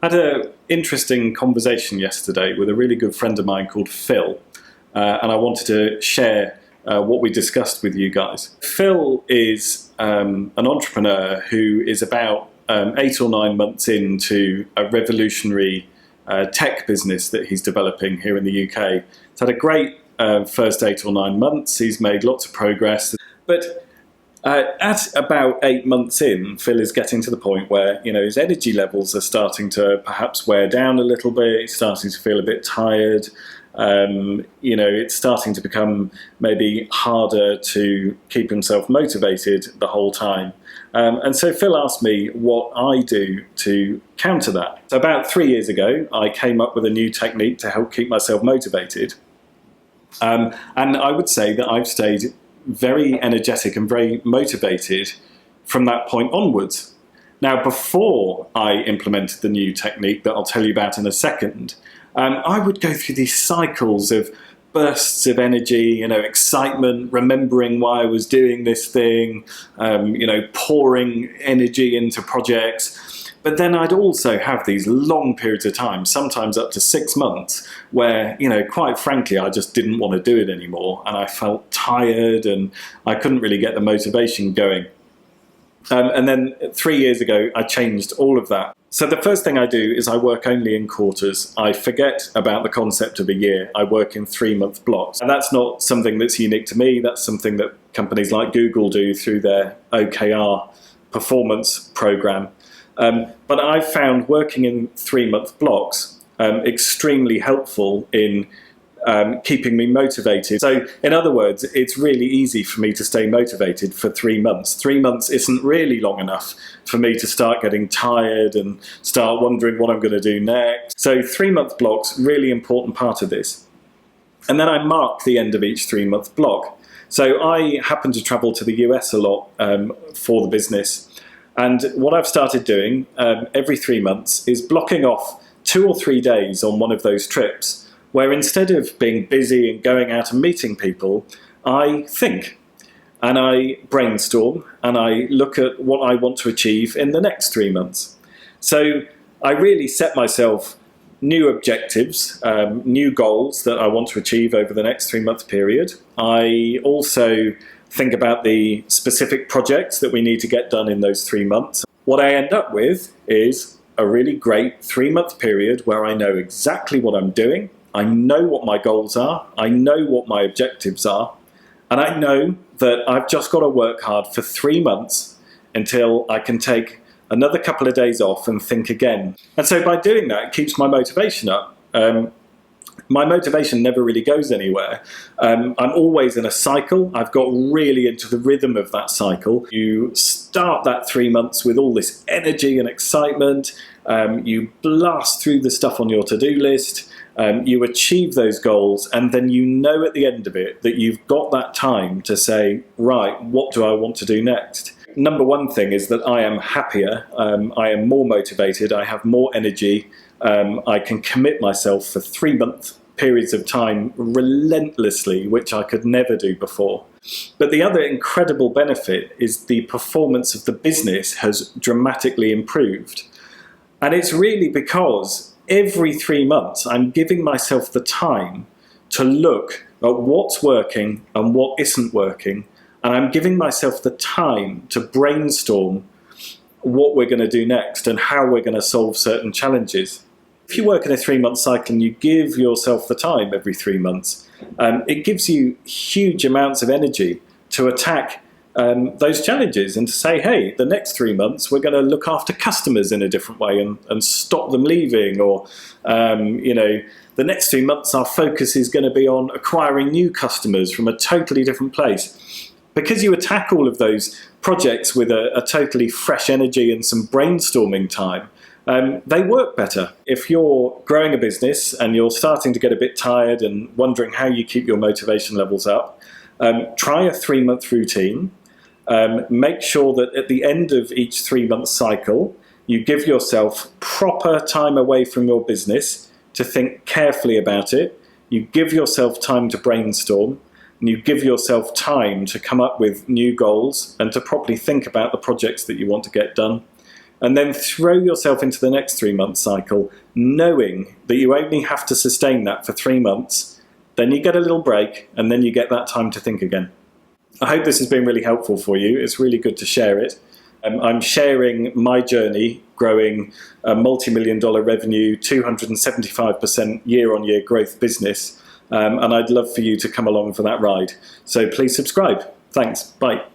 I had an interesting conversation yesterday with a really good friend of mine called Phil, and I wanted to share what we discussed with you guys. Phil is an entrepreneur who is about 8 or 9 months into a revolutionary tech business that he's developing here in the UK. He's had a great first 8 or 9 months. He's made lots of progress, but at about 8 months in, Phil is getting to the point where his energy levels are starting to perhaps wear down a little bit. He's starting to feel a bit tired. It's starting to become maybe harder to keep himself motivated the whole time. And so Phil asked me what I do to counter that. So about 3 years ago, I came up with a new technique to help keep myself motivated. And I would say that I've stayed very energetic and very motivated from that point onwards. Now, before I implemented the new technique that I'll tell you about in a second, I would go through these cycles of bursts of energy, excitement, remembering why I was doing this thing, pouring energy into projects. But then I'd also have these long periods of time, sometimes up to 6 months, where, quite frankly, I just didn't want to do it anymore. And I felt tired and I couldn't really get the motivation going. And then 3 years ago, I changed all of that. So the first thing I do is I work only in quarters. I forget about the concept of a year. I work in 3-month blocks. And that's not something that's unique to me. That's something that companies like Google do through their OKR performance program. But I've found working in 3-month blocks extremely helpful in keeping me motivated. So in other words, it's really easy for me to stay motivated for 3 months. 3 months isn't really long enough for me to start getting tired and start wondering what I'm going to do next. So 3-month blocks, really important part of this. And then I mark the end of each 3-month block. So I happen to travel to the US a lot for the business. And what I've started doing every 3 months is blocking off 2 or 3 days on one of those trips, where instead of being busy and going out and meeting people, I think and I brainstorm and I look at what I want to achieve in the next 3 months. So I really set myself new objectives, new goals that I want to achieve over the next 3-month period. I also think about the specific projects that we need to get done in those 3 months. What I end up with is a really great 3-month period where I know exactly what I'm doing. I know what my goals are. I know what my objectives are. And I know that I've just got to work hard for 3 months until I can take another couple of days off and think again. And so by doing that, it keeps my motivation up. My motivation never really goes anywhere. I'm always in a cycle. I've got really into the rhythm of that cycle. You start that 3 months with all this energy and excitement. You blast through the stuff on your to-do list. You achieve those goals, and then at the end of it that you've got that time to say, right, what do I want to do next? Number one thing is that I am happier. I am more motivated. I have more energy. I can commit myself for 3-month periods of time relentlessly, which I could never do before. But the other incredible benefit is the performance of the business has dramatically improved. And it's really because every 3 months I'm giving myself the time to look at what's working and what isn't working. And I'm giving myself the time to brainstorm what we're going to do next and how we're going to solve certain challenges. If you work in a 3-month cycle and you give yourself the time every 3 months, it gives you huge amounts of energy to attack those challenges and to say, hey, the next 3 months we're going to look after customers in a different way and stop them leaving, or the next 3 months our focus is going to be on acquiring new customers from a totally different place. Because you attack all of those projects with a totally fresh energy and some brainstorming time, they work better. If you're growing a business and you're starting to get a bit tired and wondering how you keep your motivation levels up, try a 3-month routine. Make sure that at the end of each 3-month cycle, you give yourself proper time away from your business to think carefully about it. You give yourself time to brainstorm, and you give yourself time to come up with new goals and to properly think about the projects that you want to get done. and then throw yourself into the next 3-month cycle, knowing that you only have to sustain that for 3 months. Then you get a little break, and then you get that time to think again. I hope this has been really helpful for you. It's really good to share it. I'm sharing my journey growing a multi-million-dollar revenue, 275% year-on-year growth business, and I'd love for you to come along for that ride. So please subscribe. Thanks. Bye.